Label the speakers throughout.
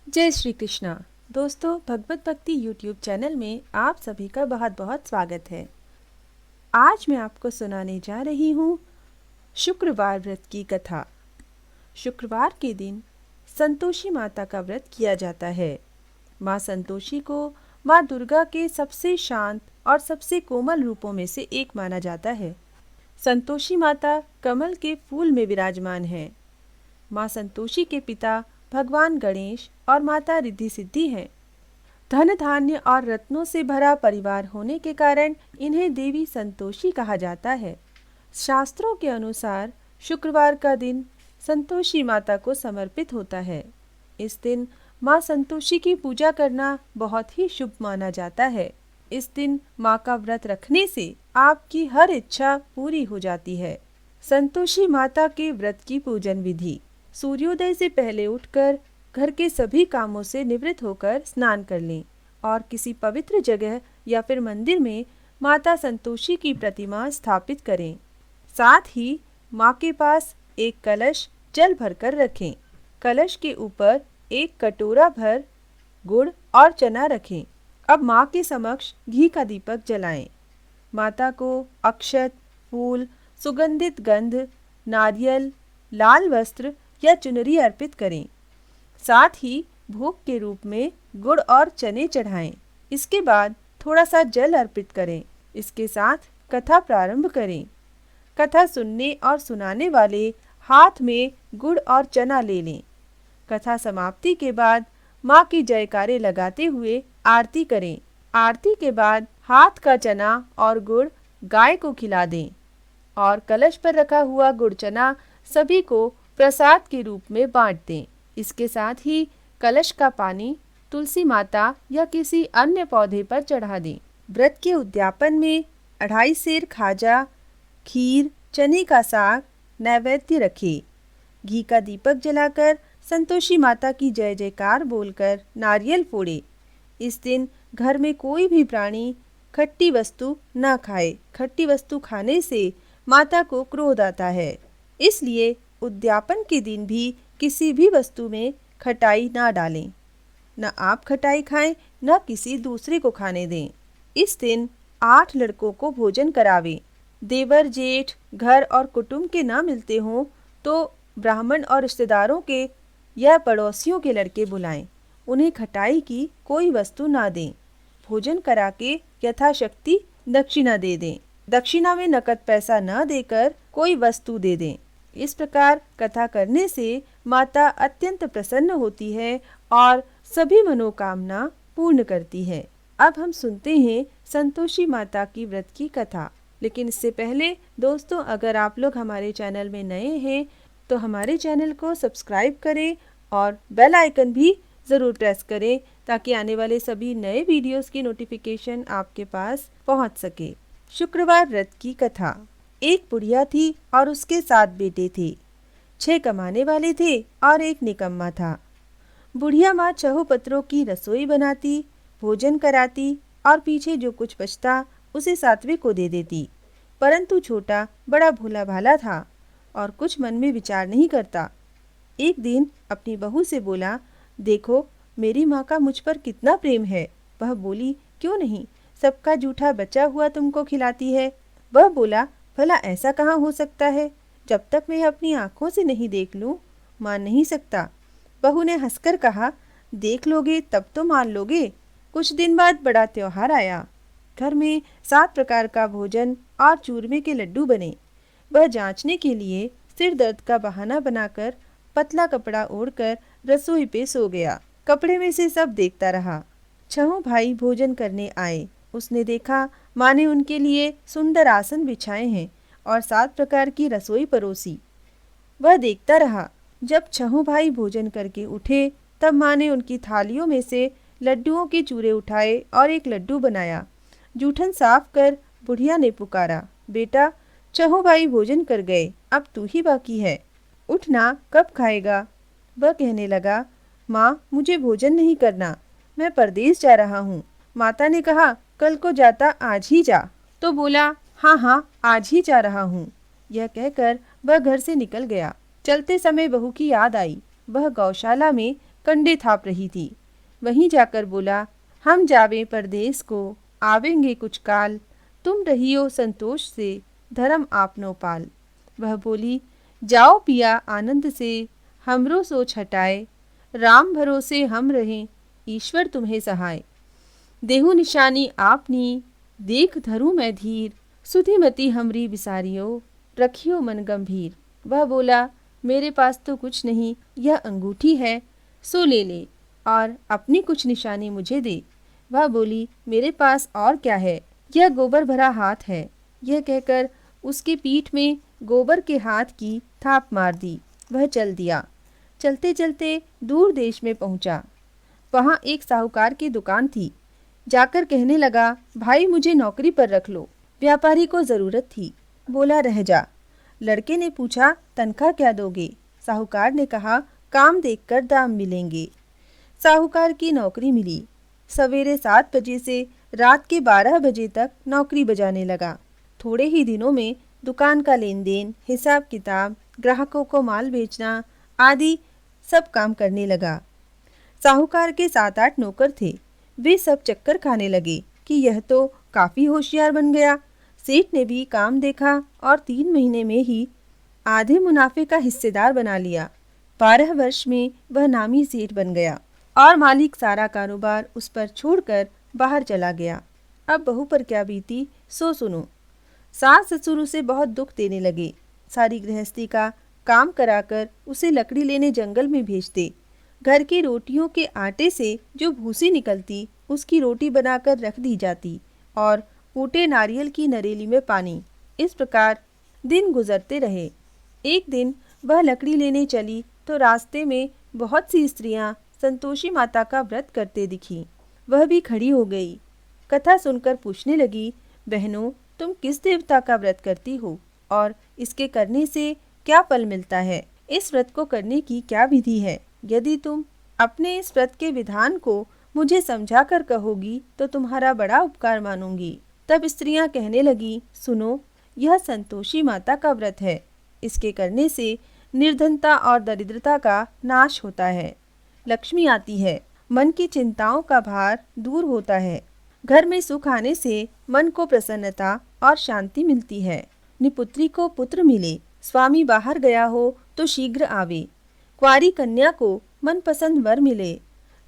Speaker 1: जय श्री कृष्णा। दोस्तों, भगवत भक्ति यूट्यूब चैनल में आप सभी का बहुत बहुत स्वागत है। आज मैं आपको सुनाने जा रही हूँ शुक्रवार व्रत की कथा। शुक्रवार के दिन संतोषी माता का व्रत किया जाता है। माँ संतोषी को माँ दुर्गा के सबसे शांत और सबसे कोमल रूपों में से एक माना जाता है। संतोषी माता कमल के फूल में विराजमान है। माँ संतोषी के पिता भगवान गणेश और माता रिद्धि सिद्धि हैं। धन धान्य और रत्नों से भरा परिवार होने के कारण इन्हें देवी संतोषी कहा जाता है। शास्त्रों के अनुसार शुक्रवार का दिन संतोषी माता को समर्पित होता है। इस दिन माँ संतोषी की पूजा करना बहुत ही शुभ माना जाता है। इस दिन माँ का व्रत रखने से आपकी हर इच्छा पूरी हो जाती है। संतोषी माता के व्रत की पूजन विधि। सूर्योदय से पहले उठकर घर के सभी कामों से निवृत्त होकर स्नान कर लें और किसी पवित्र जगह या फिर मंदिर में माता संतोषी की प्रतिमा स्थापित करें। साथ ही माँ के पास एक कलश जल भरकर रखें। कलश के ऊपर एक कटोरा भर गुड़ और चना रखें। अब माँ के समक्ष घी का दीपक जलाएं। माता को अक्षत, फूल, सुगंधित गंध, नारियल, लाल वस्त्र या चुनरी अर्पित करें। साथ ही भोग के रूप में गुड़ और चने चढ़ाएं। इसके बाद थोड़ा सा जल अर्पित करें। इसके साथ कथा प्रारंभ करें। कथा सुनने और सुनाने वाले हाथ में गुड़ और चना ले लें। कथा समाप्ति के बाद माँ की जयकारे लगाते हुए आरती करें। आरती के बाद हाथ का चना और गुड़ गाय को खिला दें और कलश पर रखा हुआ गुड़ चना सभी को प्रसाद के रूप में बांट दें। इसके साथ ही कलश का पानी तुलसी माता या किसी अन्य पौधे पर चढ़ा दें। व्रत के उद्यापन में 2.5 सेर खाजा, खीर, चने का साग नैवेद्य रखें। घी का दीपक जलाकर संतोषी माता की जय जयकार बोलकर नारियल फोड़े। इस दिन घर में कोई भी प्राणी खट्टी वस्तु न खाए। खट्टी वस्तु खाने से माता को क्रोध आता है, इसलिए उद्यापन के दिन भी किसी भी वस्तु में खटाई ना डालें। न आप खटाई खाएं, न किसी दूसरे को खाने दें। इस दिन 8 लड़कों को भोजन करावें। देवर जेठ घर और कुटुंब के ना मिलते हों तो ब्राह्मण और रिश्तेदारों के या पड़ोसियों के लड़के बुलाएं। उन्हें खटाई की कोई वस्तु ना दें। भोजन करा के यथाशक्ति दक्षिणा दे दें। दक्षिणा में नकद पैसा न देकर कोई वस्तु दे दें। इस प्रकार कथा करने से माता अत्यंत प्रसन्न होती है और सभी मनोकामना पूर्ण करती है। अब हम सुनते हैं संतोषी माता की व्रत की कथा। लेकिन इससे पहले दोस्तों, अगर आप लोग हमारे चैनल में नए हैं तो हमारे चैनल को सब्सक्राइब करें और बेल आइकन भी ज़रूर प्रेस करें ताकि आने वाले सभी नए वीडियोस की नोटिफिकेशन आपके पास पहुंच सके। शुक्रवार व्रत की कथा। एक बुढ़िया थी और उसके 7 बेटे थे। 6 कमाने वाले थे और एक निकम्मा था। बुढ़िया माँ चहु-पत्रों की रसोई बनाती, भोजन कराती और पीछे जो कुछ बचता उसे 7वें को दे देती। परंतु छोटा बड़ा भोला भाला था और कुछ मन में विचार नहीं करता। एक दिन अपनी बहू से बोला, देखो मेरी माँ का मुझ पर कितना प्रेम है। वह बोली, क्यों नहीं, सबका जूठा बचा हुआ तुमको खिलाती है। वह बोला, भला ऐसा कहाँ हो सकता है, जब तक मैं अपनी आंखों से नहीं देख लूँ मान नहीं सकता। बहू ने हंसकर कहा, देख लोगे तब तो मान लोगे। कुछ दिन बाद बड़ा त्योहार आया। घर में 7 प्रकार का भोजन और चूरमे के लड्डू बने। वह जांचने के लिए सिर दर्द का बहाना बनाकर पतला कपड़ा ओढ़कर रसोई पे सो गया। कपड़े में से सब देखता रहा। 6 भाई भोजन करने आए। उसने देखा माँ ने उनके लिए सुंदर आसन बिछाए हैं और 7 प्रकार की रसोई परोसी। वह देखता रहा। जब 6 भाई भोजन करके उठे तब माँ ने उनकी थालियों में से लड्डुओं के चूरे उठाए और एक लड्डू बनाया। जूठन साफ कर बुढ़िया ने पुकारा, बेटा 6 भाई भोजन कर गए, अब तू ही बाकी है, उठना, कब खाएगा। वह कहने लगा, माँ मुझे भोजन नहीं करना, मैं परदेश जा रहा हूँ। माता ने कहा, कल को जाता आज ही जा। तो बोला, हाँ हाँ आज ही जा रहा हूँ। यह कहकर वह घर से निकल गया। चलते समय बहू की याद आई। वह गौशाला में कंडे थाप रही थी। वहीं जाकर बोला, हम जावे परदेस को, आवेंगे कुछ काल, तुम रहियो संतोष से, धर्म आपनो पाल। वह बोली, जाओ पिया आनंद से, हमरो सोच हटाए, राम भरोसे हम रहें, ईश्वर तुम्हें सहाय। देहु निशानी आपनी, देख धरूं मैं धीर, सुधिमती हमरी बिसारियो, रखियो मन गंभीर। वह बोला, मेरे पास तो कुछ नहीं, यह अंगूठी है, सो ले ले, और अपनी कुछ निशानी मुझे दे। वह बोली, मेरे पास और क्या है, यह गोबर भरा हाथ है। यह कहकर उसकी पीठ में गोबर के हाथ की थाप मार दी। वह चल दिया। चलते चलते दूर देश में पहुंचा। वहां एक साहूकार की दुकान थी। जाकर कहने लगा, भाई मुझे नौकरी पर रख लो, व्यापारी को ज़रूरत थी। बोला, रह जा। लड़के ने पूछा, तनख्वाह क्या दोगे? साहूकार ने कहा, काम देखकर दाम मिलेंगे। साहूकार की नौकरी मिली। सवेरे 7 बजे से रात के 12 बजे तक नौकरी बजाने लगा। थोड़े ही दिनों में दुकान का लेन देन, हिसाब किताब, ग्राहकों को माल बेचना आदि सब काम करने लगा। साहूकार के 7-8 नौकर थे। वे सब चक्कर खाने लगे कि यह तो काफ़ी होशियार बन गया। सेठ ने भी काम देखा और 3 महीने में ही आधे मुनाफे का हिस्सेदार बना लिया। 12 वर्ष में वह नामी सेठ बन गया और मालिक सारा कारोबार उस पर छोड़कर बाहर चला गया। अब बहू पर क्या बीती सो सुनो। सास ससुर उसे बहुत दुख देने लगे। सारी गृहस्थी का काम कराकर उसे लकड़ी लेने जंगल में भेजते। घर की रोटियों के आटे से जो भूसी निकलती उसकी रोटी बनाकर रख दी जाती और फूटे नारियल की नरेली में पानी। इस प्रकार दिन गुजरते रहे। एक दिन वह लकड़ी लेने चली तो रास्ते में बहुत सी स्त्रियां संतोषी माता का व्रत करते दिखीं। वह भी खड़ी हो गई। कथा सुनकर पूछने लगी, बहनों तुम किस देवता का व्रत करती हो और इसके करने से क्या फल मिलता है? इस व्रत को करने की क्या विधि है? यदि तुम अपने इस व्रत के विधान को मुझे समझा कर कहोगी तो तुम्हारा बड़ा उपकार मानूंगी। तब स्त्रियां कहने लगी, सुनो, यह संतोषी माता का व्रत है। इसके करने से निर्धनता और दरिद्रता का नाश होता है, लक्ष्मी आती है, मन की चिंताओं का भार दूर होता है, घर में सुख आने से मन को प्रसन्नता और शांति मिलती है, निपुत्री को पुत्र मिले, स्वामी बाहर गया हो तो शीघ्र आवे, कुंवारी कन्या को मनपसंद वर मिले,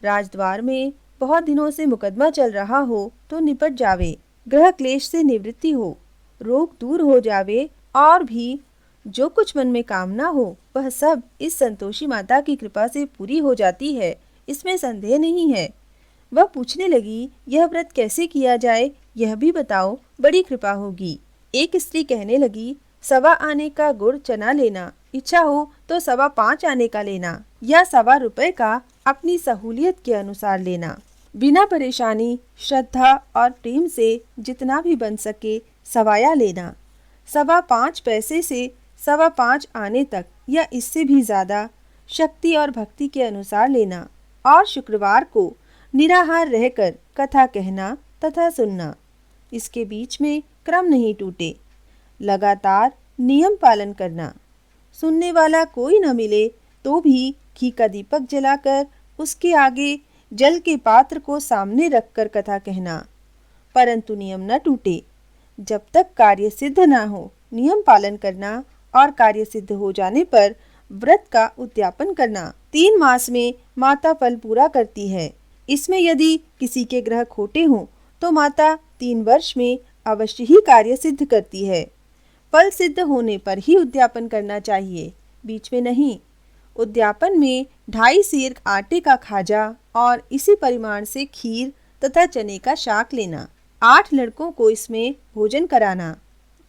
Speaker 1: राजद्वार में बहुत दिनों से मुकदमा चल रहा हो तो निपट जावे, ग्रह क्लेश से निवृत्ति हो, रोग दूर हो जावे और भी जो कुछ मन में कामना हो वह सब इस संतोषी माता की कृपा से पूरी हो जाती है, इसमें संदेह नहीं है। वह पूछने लगी, यह व्रत कैसे किया जाए, यह भी बताओ, बड़ी कृपा होगी। एक स्त्री कहने लगी, 1.25 आने का गुड़ चना लेना, इच्छा हो तो 5.25 आने का लेना या 1.25 रुपए का अपनी सहूलियत के अनुसार लेना। बिना परेशानी, श्रद्धा और प्रेम से जितना भी बन सके सवाया लेना। 5.25 पैसे से 5.25 आने तक या इससे भी ज़्यादा शक्ति और भक्ति के अनुसार लेना और शुक्रवार को निराहार रहकर कथा कहना तथा सुनना। इसके बीच में क्रम नहीं टूटे। लगातार नियम पालन करना। सुनने वाला कोई न मिले तो भी घी का दीपक जलाकर उसके आगे जल के पात्र को सामने रखकर कथा कहना, परंतु नियम न टूटे। जब तक कार्य सिद्ध न हो नियम पालन करना और कार्य सिद्ध हो जाने पर व्रत का उद्यापन करना। 3 मास में माता फल पूरा करती है। इसमें यदि किसी के ग्रह खोटे हों तो माता 3 वर्ष में अवश्य ही कार्य सिद्ध करती है। फल सिद्ध होने पर ही उद्यापन करना चाहिए, बीच में नहीं। उद्यापन में 2.5 सेर आटे का खाजा और इसी परिमाण से खीर तथा चने का शाक लेना। 8 लड़कों को इसमें भोजन कराना।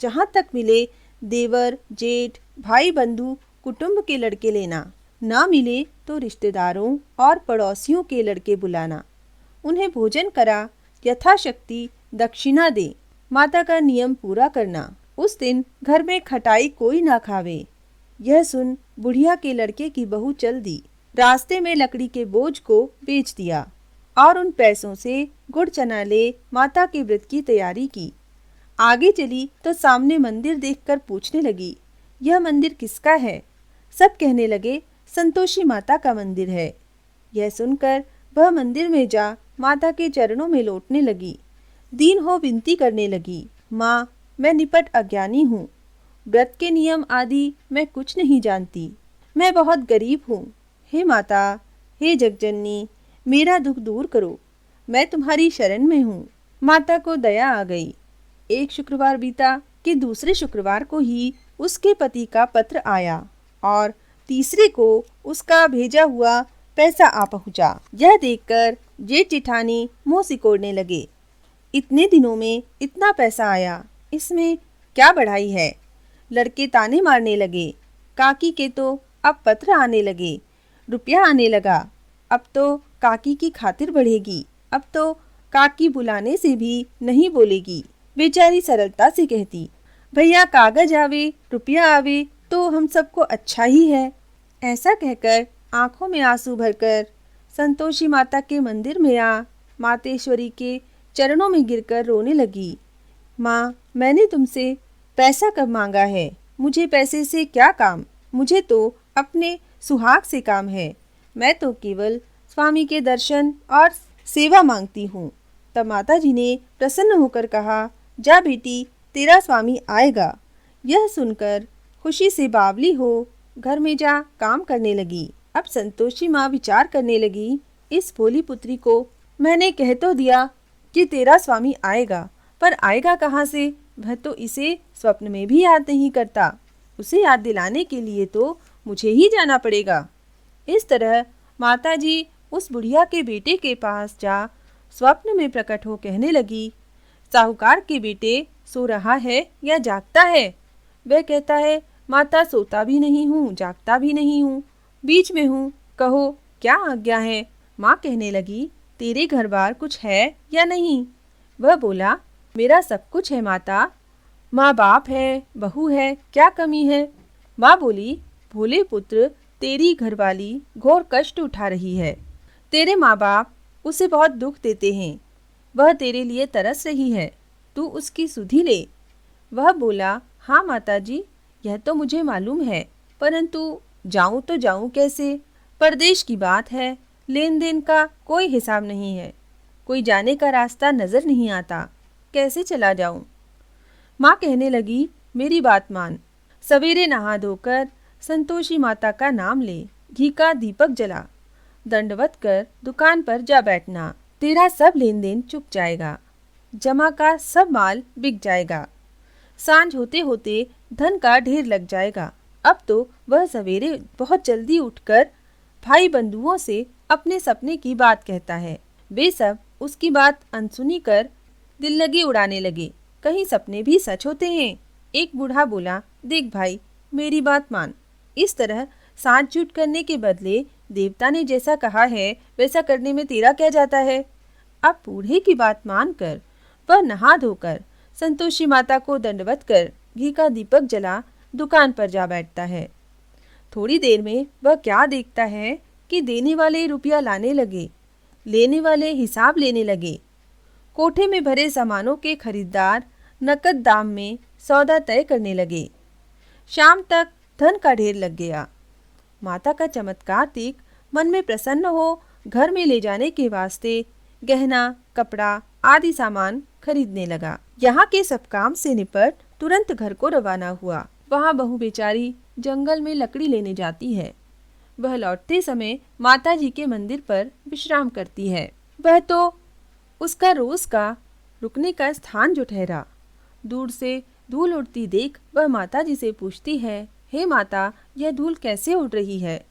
Speaker 1: जहाँ तक मिले देवर, जेठ, भाई बंधु, कुटुंब के लड़के लेना। ना मिले तो रिश्तेदारों और पड़ोसियों के लड़के बुलाना। उन्हें भोजन करा, यथाशक्ति दक्षिणा दे। माता का नियम पूरा करना। उस दिन घर में खटाई कोई ना खावे। यह सुन बुढ़िया के लड़के की बहू चल दी। रास्ते में लकड़ी के बोझ को बेच दिया और उन पैसों से गुड़ चना ले माता के व्रत की तैयारी की। आगे चली तो सामने मंदिर देखकर पूछने लगी, यह मंदिर किसका है? सब कहने लगे, संतोषी माता का मंदिर है। यह सुनकर वह मंदिर में जा माता के चरणों में लौटने लगी। दीन हो विनती करने लगी, माँ, मैं निपट अज्ञानी हूँ, व्रत के नियम आदि मैं कुछ नहीं जानती, मैं बहुत गरीब हूँ। हे माता, हे जगजननी, मेरा दुख दूर करो, मैं तुम्हारी शरण में हूँ। माता को दया आ गई। एक शुक्रवार बीता कि दूसरे शुक्रवार को ही उसके पति का पत्र आया और तीसरे को उसका भेजा हुआ पैसा आ पहुंचा। यह देखकर जेठ जिठानी मुंह सिकोड़ने लगे। इतने दिनों में इतना पैसा आया, इसमें क्या बढ़ाई है। लड़के ताने मारने लगे। काकी के तो अब पत्र आने लगे, रुपया आने लगा। अब तो काकी की खातिर बढ़ेगी, अब तो काकी बुलाने से भी नहीं बोलेगी। बेचारी सरलता से कहती, भैया कागज आवे रुपया आवे तो हम सबको अच्छा ही है। ऐसा कहकर आंखों में आंसू भरकर संतोषी माता के मंदिर में आ मातेश्वरी के चरणों में गिरकर रोने लगी। माँ, मैंने तुमसे पैसा कब मांगा है, मुझे पैसे से क्या काम, मुझे तो अपने सुहाग से काम है। मैं तो केवल स्वामी के दर्शन और सेवा मांगती हूँ। तब माता जी ने प्रसन्न होकर कहा, जा बेटी, तेरा स्वामी आएगा। यह सुनकर खुशी से बावली हो घर में जा काम करने लगी। अब संतोषी माँ विचार करने लगी, इस भोली पुत्री को मैंने कह तो दिया कि तेरा स्वामी आएगा, पर आएगा कहाँ से, वह तो इसे स्वप्न में भी याद नहीं करता। उसे याद दिलाने के लिए तो मुझे ही जाना पड़ेगा। इस तरह माताजी उस बुढ़िया के बेटे के पास जा स्वप्न में प्रकट हो कहने लगी, साहूकार के बेटे सो रहा है या जागता है। वह कहता है, माता सोता भी नहीं हूँ जागता भी नहीं हूँ, बीच में हूँ, कहो क्या आज्ञा है। माँ कहने लगी, तेरे घर बार कुछ है या नहीं। वह बोला, मेरा सब कुछ है माता, माँ बाप है, बहू है, क्या कमी है। माँ बोली, भोले पुत्र, तेरी घरवाली घोर कष्ट उठा रही है। तेरे माँ बाप उसे बहुत दुख देते हैं, वह तेरे लिए तरस रही है, तू उसकी सुधि ले। वह बोला, हाँ माताजी, यह तो मुझे मालूम है, परंतु जाऊं तो जाऊं कैसे। परदेश की बात है, लेन देन का कोई हिसाब नहीं है, कोई जाने का रास्ता नजर नहीं आता, कैसे चला जाऊं। माँ कहने लगी, मेरी बात मान, सवेरे नहा धोकर संतोषी माता का नाम ले, घी का दीपक जला, दंडवत कर दुकान पर जा बैठना, तेरा सब लेन देन चुक जाएगा, जमा का सब माल बिक जाएगा, सांझ होते होते धन का ढेर लग जाएगा। अब तो वह सवेरे बहुत जल्दी उठकर भाई बंधुओं से अपने सपने की बात कहता है। वे सब उसकी बात अनसुनी कर दिल लगी उड़ाने लगे, कहीं सपने भी सच होते हैं। एक बूढ़ा बोला, देख भाई, मेरी बात मान, इस तरह साथ जुट करने के बदले देवता ने जैसा कहा है वैसा करने में तेरा क्या जाता है। अब बूढ़े की बात मानकर वह नहा धोकर संतोषी माता को दंडवत कर घी का दीपक जला दुकान पर जा बैठता है। थोड़ी देर में वह क्या देखता है कि देने वाले रुपया लाने लगे, लेने वाले हिसाब लेने लगे। कोठे में भरे सामानों के खरीदार नकद दाम में सौदा तय करने लगे। शाम तक धन का ढेर लग गया। माता का चमत्कार देख मन में प्रसन्न हो घर में ले जाने के वास्ते गहना, कपड़ा आदि सामान खरीदने लगा। यहाँ के सब काम से निपट तुरंत घर को रवाना हुआ। वहाँ बहू बेचारी जंगल में लकड़ी लेने जाती है। वह लौटते समय माता जी के मंदिर पर विश्राम करती है। वह तो उसका रोज का रुकने का स्थान जो ठहरा। दूर से धूल उड़ती देख वह माता जी से पूछती है, हे माता, यह धूल कैसे उड़ रही है।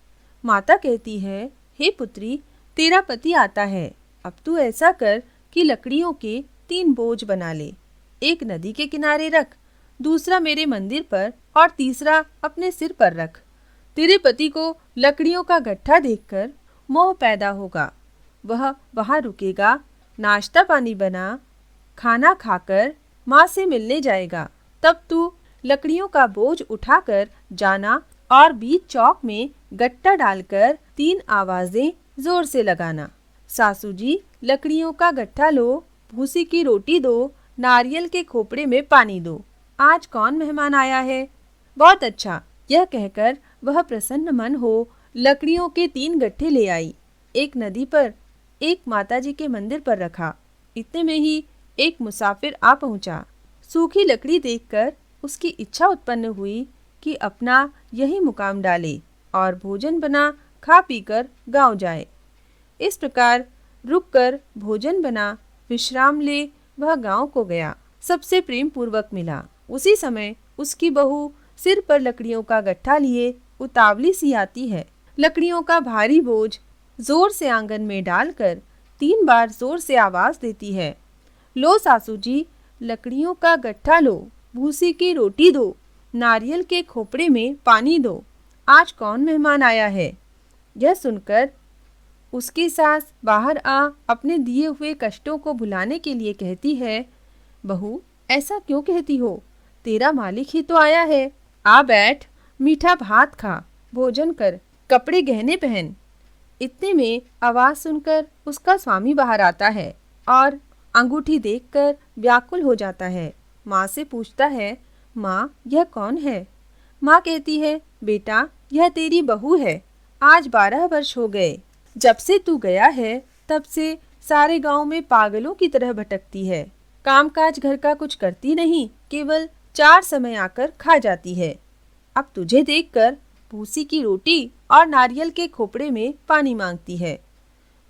Speaker 1: माता कहती है, हे पुत्री, तेरा पति आता है, अब तू ऐसा कर कि लकड़ियों के 3 बोझ बना ले, एक नदी के किनारे रख, दूसरा मेरे मंदिर पर और तीसरा अपने सिर पर रख। तेरे पति को लकड़ियों का गट्ठा देखकर मोह पैदा होगा, वह वहाँ रुकेगा, नाश्ता पानी बना, खाना खाकर माँ से मिलने जाएगा। तब तू लकड़ियों का बोझ उठाकर जाना और बीच चौक में गट्टा डालकर 3 आवाजें जोर से लगाना, सासू जी लकड़ियों का गट्ठा लो, भूसी की रोटी दो, नारियल के खोपड़े में पानी दो, आज कौन मेहमान आया है। बहुत अच्छा, यह कहकर वह प्रसन्न मन हो लकड़ियों के 3 गट्ठे ले आई। एक नदी पर एक माताजी के मंदिर पर रखा। इतने में ही एक मुसाफिर आ पहुंचा। सूखी लकड़ी देखकर उसकी इच्छा उत्पन्न हुई कि अपना यही मुकाम डाले और भोजन बना खा पीकर गांव जाए। इस प्रकार रुककर भोजन बना विश्राम ले वह गांव को गया। सबसे प्रेम पूर्वक मिला। उसी समय उसकी बहू सिर पर लकड़ियों का गट्ठा लिए उतावली सी आती है। लकड़ियों का भारी बोझ जोर से आंगन में डालकर 3 बार जोर से आवाज देती है, लो सासू जी, लकड़ियों का गट्ठा लो, भूसी की रोटी दो, नारियल के खोपड़े में पानी दो, आज कौन मेहमान आया है। यह सुनकर उसकी सास बाहर आ अपने दिए हुए कष्टों को भुलाने के लिए कहती है, बहू ऐसा क्यों कहती हो, तेरा मालिक ही तो आया है। आ बैठ, मीठा भात खा, भोजन कर, कपड़े गहने पहन। इतने में आवाज सुनकर उसका स्वामी बाहर आता है और अंगूठी देखकर व्याकुल हो जाता है। माँ से पूछता है, माँ यह कौन है। माँ कहती है, बेटा यह तेरी बहू है, आज 12 वर्ष हो गए। जब से तू गया है तब से सारे गांव में पागलों की तरह भटकती है। कामकाज घर का कुछ करती नहीं, केवल 4 समय आकर खा जाती है। अब तुझे देखकर भूसी की रोटी और नारियल के खोपड़े में पानी मांगती है।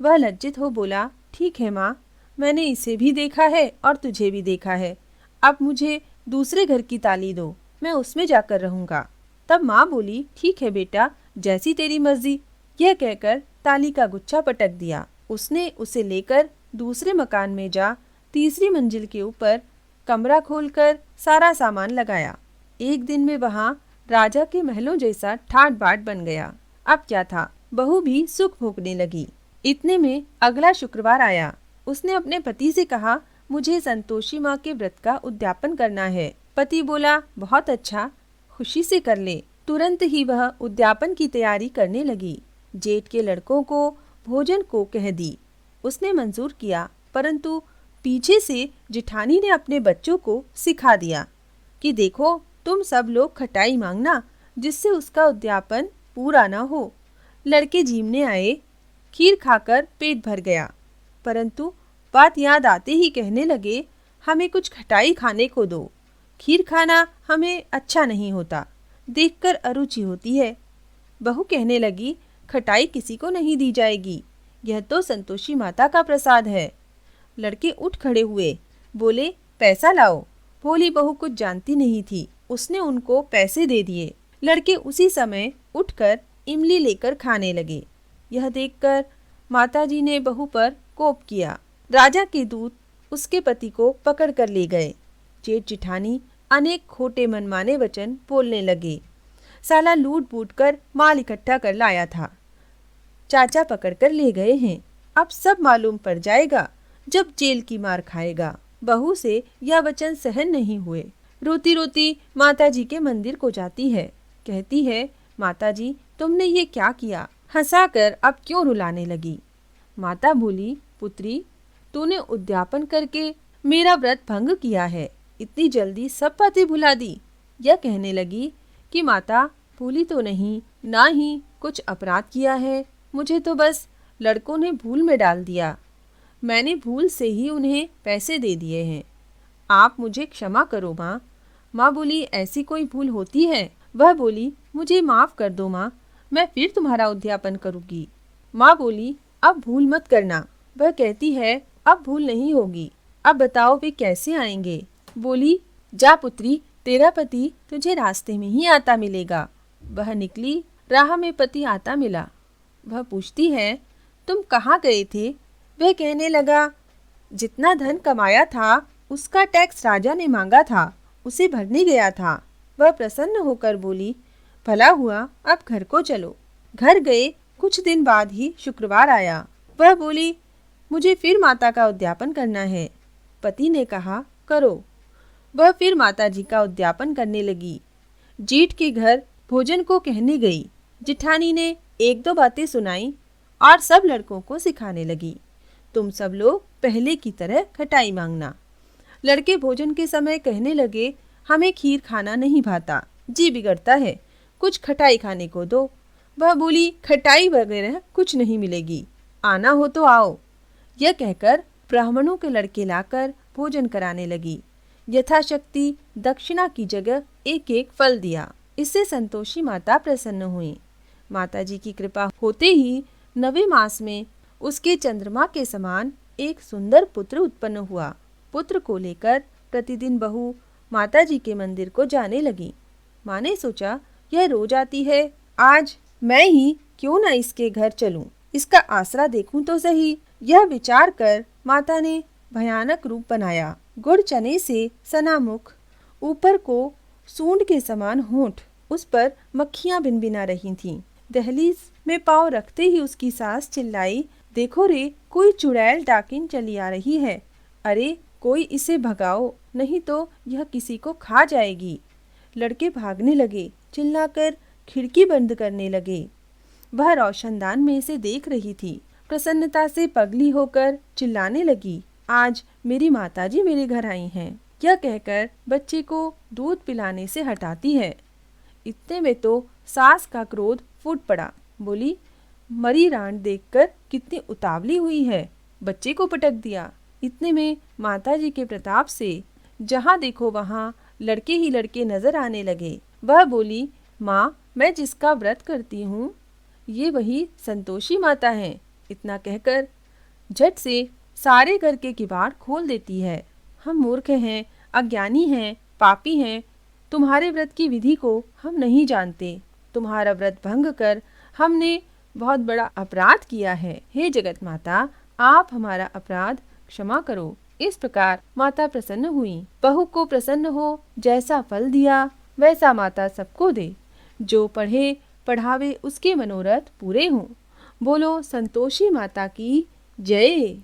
Speaker 1: वह लज्जित हो बोला, ठीक है माँ, मैंने इसे भी देखा है और तुझे भी देखा है। अब मुझे दूसरे घर की ताली दो, मैं उसमें जाकर रहूंगा। तब माँ बोली, ठीक है बेटा, जैसी तेरी मर्जी। यह कहकर ताली का गुच्छा पटक दिया। उसने उसे लेकर दूसरे मकान में जा तीसरी मंजिल के ऊपर कमरा खोलकर सारा सामान लगाया। एक दिन में वहां राजा के महलों जैसा ठाट बाट बन गया। अब क्या था, बहू भी सुख भोगने लगी। इतने में अगला शुक्रवार आया। उसने अपने पति से कहा, मुझे संतोषी माँ के व्रत का उद्यापन करना है। पति बोला, बहुत अच्छा, खुशी से कर ले। तुरंत ही वह उद्यापन की तैयारी करने लगी। जेठ के लड़कों को भोजन को कह दी। उसने मंजूर किया, परंतु पीछे से जिठानी ने अपने बच्चों को सिखा दिया कि देखो तुम सब लोग खटाई मांगना, जिससे उसका उद्यापन पूरा न हो। लड़के झीमने आए। खीर खाकर पेट भर गया, परंतु बात याद आते ही कहने लगे, हमें कुछ खटाई खाने को दो। खीर खाना हमें अच्छा नहीं होता, देखकर अरुचि होती है। बहू कहने लगी, खटाई किसी को नहीं दी जाएगी, यह तो संतोषी माता का प्रसाद है। लड़के उठ खड़े हुए, बोले, पैसा लाओ। भोली बहू कुछ जानती नहीं थी, उसने उनको पैसे दे दिए। लड़के उसी समय उठकर इमली लेकर खाने लगे। यह देखकर माताजी ने बहू पर कोप किया। राजा के दूत उसके पति को पकड़ कर ले गए। जेठ जिठानी अनेक खोटे मनमाने वचन बोलने लगे। साला लूट बूट कर माल इकट्ठा कर लाया था, चाचा पकड़ कर ले गए हैं। अब सब मालूम पड़ जाएगा जब जेल की मार खाएगा। बहू से यह वचन सहन नहीं हुए। रोती रोती माताजी के मंदिर को जाती है। कहती है, माताजी तुमने ये क्या किया, हंसाकर अब क्यों रुलाने लगी। माता बोली, पुत्री तूने उद्यापन करके मेरा व्रत भंग किया है, इतनी जल्दी सब बातें भुला दी। यह कहने लगी कि माता भूली तो नहीं, ना ही कुछ अपराध किया है, मुझे तो बस लड़कों ने भूल में डाल दिया, मैंने भूल से ही उन्हें पैसे दे दिए हैं, आप मुझे क्षमा करो माँ। माँ बोली, ऐसी कोई भूल होती है। वह बोली, मुझे माफ़ कर दो माँ, मैं फिर तुम्हारा उद्यापन करूँगी। माँ बोली, अब भूल मत करना। वह कहती है, अब भूल नहीं होगी, अब बताओ वे कैसे आएंगे। बोली, जा पुत्री, तेरा पति तुझे रास्ते में ही आता मिलेगा। वह निकली, राह में पति आता मिला। वह पूछती है, तुम कहाँ गए थे। वह कहने लगा, जितना धन कमाया था उसका टैक्स राजा ने मांगा था, उसे भरने गया था। वह प्रसन्न होकर बोली, भला हुआ, अब घर को चलो। घर गए। कुछ दिन बाद ही शुक्रवार आया। वह बोली, मुझे फिर माता का उद्यापन करना है। पति ने कहा, करो। वह फिर माताजी का उद्यापन करने लगी। जेठ के घर भोजन को कहने गई। जिठानी ने 1-2 बातें सुनाई और सब लड़कों को सिखाने लगी, तुम सब लोग पहले की तरह खटाई मांगना। लड़के भोजन के समय कहने लगे, हमें खीर खाना नहीं भाता, जी बिगड़ता है, कुछ खटाई खाने को दो। वह बोली, खटाई वगैरह कुछ नहीं मिलेगी, आना हो तो आओ। यह कहकर ब्राह्मणों के लड़के लाकर भोजन कराने लगी। यथाशक्ति दक्षिणा की जगह एक एक फल दिया। इससे संतोषी माता प्रसन्न हुई। माताजी की कृपा होते ही 9वें मास में उसके चंद्रमा के समान एक सुंदर पुत्र उत्पन्न हुआ। पुत्र को लेकर प्रतिदिन बहू माताजी के मंदिर को जाने लगी। माँ ने सोचा, यह रोज आती है, आज मैं ही क्यों न इसके घर चलूं, इसका आसरा देखूं तो सही। यह विचार कर माता ने भयानक रूप बनाया। गुड़ चने से सना मुख, ऊपर को सूंड के समान होंठ, उस पर मक्खियां भिनभिना रही थीं। दहलीज में पांव रखते ही उसकी सास चिल्लाई, देखो रे, कोई चुड़ैल डाकिन चली आ रही है। अरे कोई इसे भगाओ, नहीं तो यह किसी को खा जाएगी। लड़के भागने लगे, चिल्लाकर खिड़की बंद करने लगे। वह रोशनदान में से देख रही थी। प्रसन्नता से पगली होकर चिल्लाने लगी, आज मेरी माताजी मेरे घर आई हैं। यह कहकर बच्चे को दूध पिलाने से हटाती है। इतने में तो सास का क्रोध फूट पड़ा। बोली, मरी रांड देखकर कितनी उतावली हुई है, बच्चे को पटक दिया। इतने में माताजी के प्रताप से जहाँ देखो वहाँ लड़के ही लड़के नजर आने लगे। वह बोली, माँ, मैं जिसका व्रत करती हूँ ये वही संतोषी माता हैं। इतना कहकर झट से सारे घर के किवाड़ खोल देती है। हम मूर्ख हैं, अज्ञानी हैं, पापी हैं, तुम्हारे व्रत की विधि को हम नहीं जानते। तुम्हारा व्रत भंग कर हमने बहुत बड़ा अपराध किया है। हे जगत माता, आप हमारा अपराध क्षमा करो। इस प्रकार माता प्रसन्न हुई। बहू को प्रसन्न हो, जैसा फल दिया वैसा माता सबको दे। जो पढ़े पढ़ावे उसके मनोरथ पूरे हों। बोलो संतोषी माता की जय।